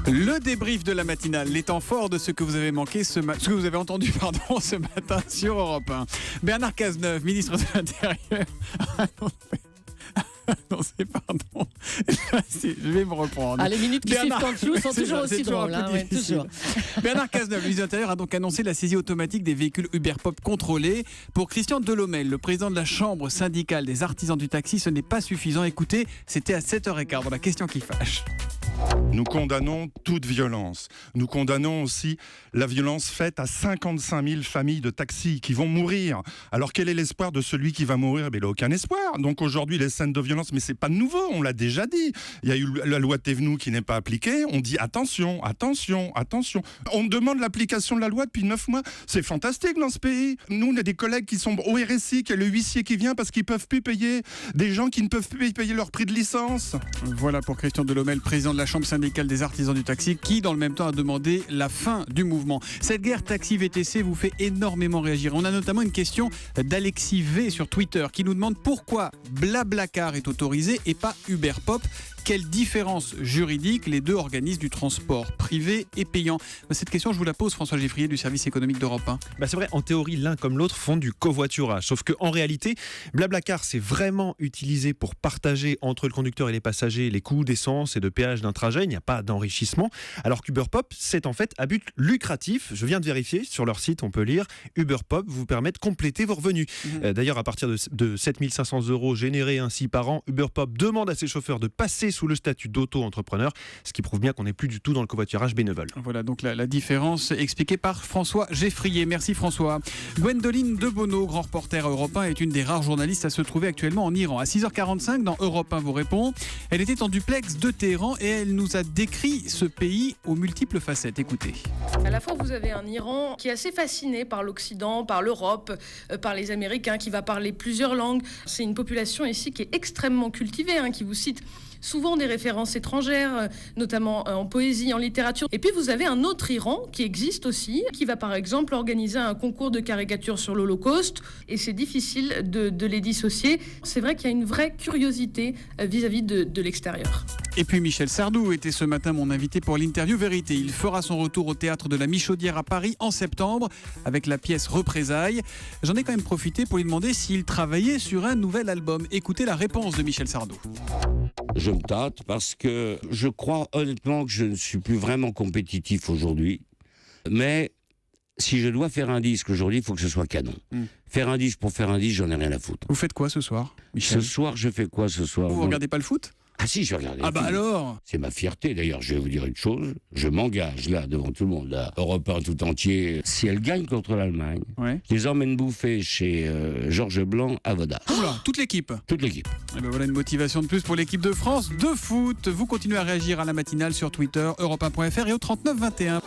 Le débrief de la matinale, les temps forts de ce que vous avez manqué, ce que vous avez entendu ce matin sur Europe 1. Bernard Cazeneuve, ministre de l'Intérieur. Non, c'est pardon. Je vais me reprendre. Les minutes qui suivent en dessous sont toujours aussi drôles. Toujours. Bernard Cazeneuve, ministre de l'Intérieur, a donc annoncé la saisie automatique des véhicules Uber Pop contrôlés. Pour Christian Delhommel, le président de la Chambre syndicale des artisans du taxi, ce n'est pas suffisant. Écoutez, c'était à 7h15 dans la question qui fâche. Nous condamnons toute violence. Nous condamnons aussi la violence faite à 55 000 familles de taxis qui vont mourir. Alors quel est l'espoir de celui qui va mourir ? Il n'a aucun espoir. Donc aujourd'hui, les scènes de violence, mais c'est pas nouveau, on l'a déjà dit. Il y a eu la loi Thévenoud qui n'est pas appliquée. On dit attention, attention, attention. On demande l'application de la loi depuis 9 mois. C'est fantastique dans ce pays. Nous, on a des collègues qui sont au RSI, qui est le huissier qui vient parce qu'ils peuvent plus payer. Des gens qui ne peuvent plus payer leur prix de licence. Voilà pour Christian Delhommel, président de la Chambre syndicale des artisans du taxi, qui dans le même temps a demandé la fin du mouvement. Cette guerre taxi-VTC vous fait énormément réagir. On a notamment une question d'Alexis V sur Twitter qui nous demande pourquoi Blablacar est autorisé et pas Uber Pop. Quelle différence juridique les deux organisent du transport privé et payant ? Cette question, je vous la pose, François Geffrier du service économique d'Europe 1. C'est vrai, en théorie, l'un comme l'autre font du covoiturage. Sauf qu'en réalité, Blablacar, c'est vraiment utilisé pour partager entre le conducteur et les passagers les coûts d'essence et de péage d'un trajet. Il n'y a pas d'enrichissement. Alors qu'Uber Pop, c'est en fait à but lucratif. Je viens de vérifier, sur leur site, on peut lire Uber Pop vous permet de compléter vos revenus. D'ailleurs, à partir de 7 500 € générés ainsi par an, Uber Pop demande à ses chauffeurs de passer sous le statut d'auto-entrepreneur, ce qui prouve bien qu'on n'est plus du tout dans le covoiturage bénévole. Voilà donc la différence expliquée par François Geffrier. Merci François. Gwendoline Debono, grand reporter à Europe 1, est une des rares journalistes à se trouver actuellement en Iran. À 6h45 dans Europe 1 vous répond. Elle était en duplex de Téhéran et elle nous a décrit ce pays aux multiples facettes. Écoutez. À la fois vous avez un Iran qui est assez fasciné par l'Occident, par l'Europe, par les Américains, qui va parler plusieurs langues. C'est une population ici qui est extrêmement cultivée, qui vous cite souvent des références étrangères, notamment en poésie, en littérature. Et puis vous avez un autre Iran qui existe aussi, qui va par exemple organiser un concours de caricature sur l'Holocauste, et c'est difficile de les dissocier. C'est vrai qu'il y a une vraie curiosité vis-à-vis de l'extérieur. Et puis Michel Sardou était ce matin mon invité pour l'interview Vérité. Il fera son retour au théâtre de la Michaudière à Paris en septembre avec la pièce Représailles. J'en ai quand même profité pour lui demander s'il travaillait sur un nouvel album. Écoutez la réponse de Michel Sardou. Je me tâte parce que je crois honnêtement que je ne suis plus vraiment compétitif aujourd'hui. Mais si je dois faire un disque aujourd'hui, il faut que ce soit canon. Faire un disque pour faire un disque, j'en ai rien à foutre. Vous faites quoi ce soir, Michel ? Ce soir, je fais quoi ce soir ? Vous regardez pas le foot ? Ah si, je regarde. Alors ? C'est ma fierté. D'ailleurs, je vais vous dire une chose. Je m'engage là, devant tout le monde, là, Europe 1 tout entier. Si elle gagne contre l'Allemagne, je les emmène bouffer chez Georges Blanc à Voda. Oula, toute l'équipe. Toute l'équipe. Et ben voilà une motivation de plus pour l'équipe de France de foot. Vous continuez à réagir à la matinale sur Twitter, europe1.fr et au 39 21.